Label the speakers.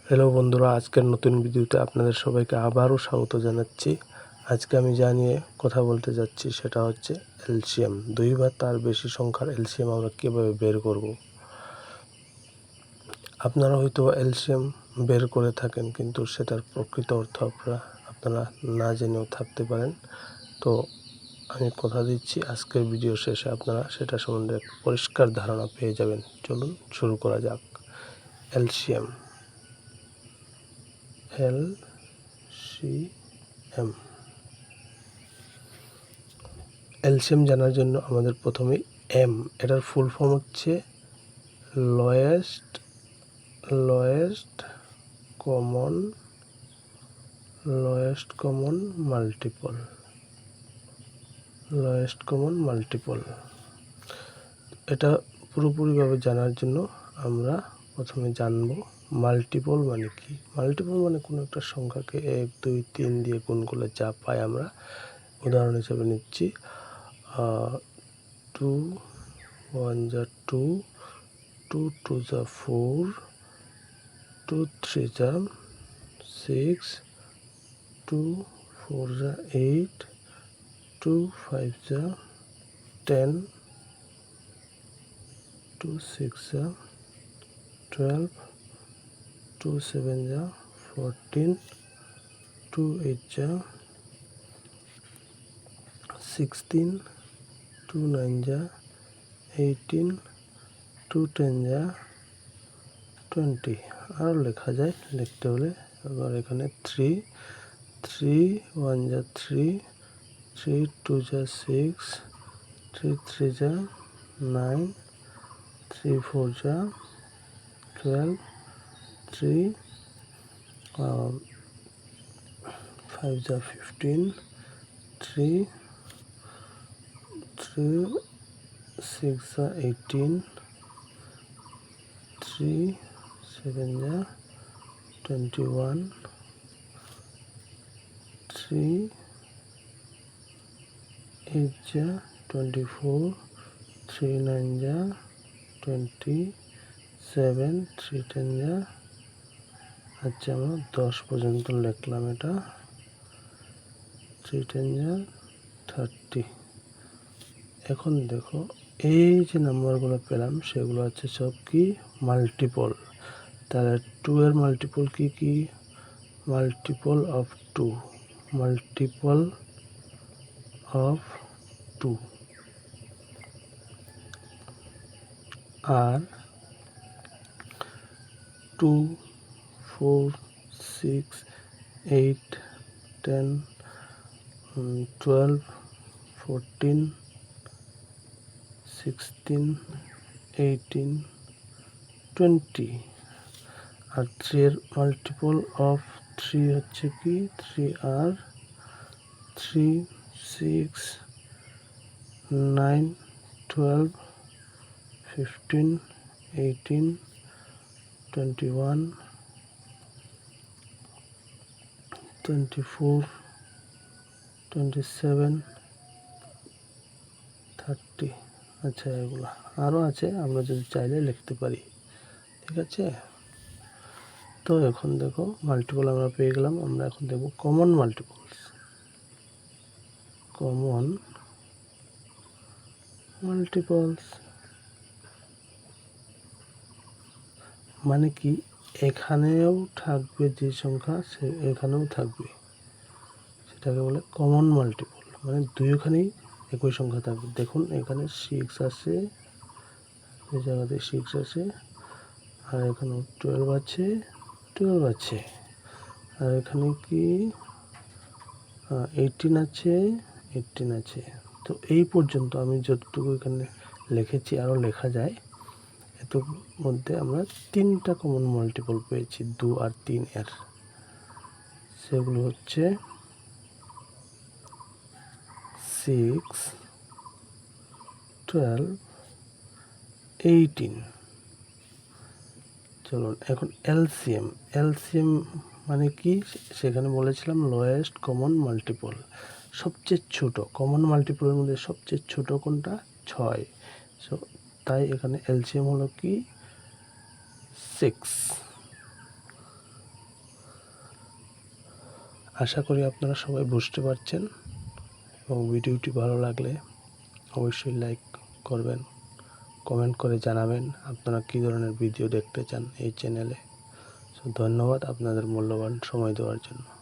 Speaker 1: Hello বন্ধুরা, আজকের নতুন ভিডিওতে আপনাদের সবাইকে আবারও স্বাগত জানাচ্ছি। আজকে আমি যা নিয়ে কথা বলতে যাচ্ছি সেটা হচ্ছে এলসিএম। 2 বা তার বেশি সংখ্যার এলসিএম আমরা কীভাবে বের করব। আপনারা হয়তো এলসিএম বের করে থাকেন, কিন্তু সেটার প্রকৃত অর্থ আপনারা না জেনেও থাকতে পারেন। তো আমি কথা দিচ্ছি, আজকের ভিডিও শেষে আপনারা সেটা সম্বন্ধে পরিষ্কার ধারণা পেয়ে যাবেন। চলুন শুরু করা যাক। এলসিএম এলসিএম জানার জন্য আমাদের প্রথমে এটার ফুল ফর্ম হচ্ছে লোয়েস্ট কমন মাল্টিপল। এটা পুরোপুরিভাবে জানার জন্য আমরা প্রথমে জানব মাল্টিপল মানে কি। মাল্টিপল মানে কোনো একটা সংখ্যাকে 1, 2, 3 দিয়ে গুণ করলে যা পাই আমরা। উদাহরণ হিসেবে নিচ্ছি 2 1 যা 2, 2 2 যা 4, 2 3 যা 6, 2 4 যা 8, 2 5 যা 10, 2 6 যা 12, 2 7 যা 14, 2 8 যা 16, 2 9 যা 18, 2 10 যা 20। আরও লেখা যায়, লিখতে হলে আবার এখানে 3 1 যা 3, 3 2 যা 6, 3 3 যা 9, 3 4 যা 12, 3 5 যা 15, 3 6 যা 18, 3 7 যা 21, 3 8 যা 24, 3 9 যা 27, 3 10 যা। আচ্ছা, আমরা 10 পর্যন্ত লিখলাম। এটা 3 10 যা 30। এখন দেখো, এই যে নাম্বারগুলো পেলাম সেগুলো হচ্ছে সব কি মাল্টিপল। তাহলে 2 এর মাল্টিপল কি? Multiple of 2। আর 2 4 6 8 10 12 14 16 18 20। আর 3 এর মাল্টিপল অফ 3 হচ্ছে কি 3 আর 3 6 9 12 15 18 21 24 27 30। আচ্ছা, এগুলো আরও আছে, আমরা যদি চাইলে লিখতে পারি। ঠিক আছে, তো এখন দেখো মাল্টিপল আমরা পেয়ে গেলাম। আমরা এখন দেখব কমন মাল্টিপলস। মানে কি, এখানেও থাকবে যে সংখ্যা সে এখানেও থাকবে, সেটাকে বলে কমন মাল্টিপল। মানে দুইখানেই একই সংখ্যা থাকবে। দেখুন, এখানে 6 আছে, এই জায়গাতে 6 আছে, আর এখানে 12 আছে, আর এখানে কি 18 আছে। তো এই পর্যন্ত আমি যতটুকু এখানে লিখেছি, আরও লেখা যায়। এত মধ্যে আমরা 3টা কমন মাল্টিপল পেয়েছি 2 আর 3 এর। সেগুলো হচ্ছে 6 12 18। চলুন এখন এলসিএম মানে কি, সেখানে বলেছিলাম লোয়েস্ট কমন মাল্টিপল, সবচেয়ে ছোট। কমন মাল্টিপলের মধ্যে সবচেয়ে ছোট কোনটা? 6। সো তাই এখানে এলসিএম হলো কি 6। আশা করি আপনারা সবাই বুঝতে পারছেন এবং ভিডিওটি ভালো লাগলে অবশ্যই লাইক করবেন, কমেন্ট করে জানাবেন আপনারা কী ধরনের ভিডিও দেখতে চান এই চ্যানেলে। ধন্যবাদ আপনাদের মূল্যবান সময় দেওয়ার জন্য।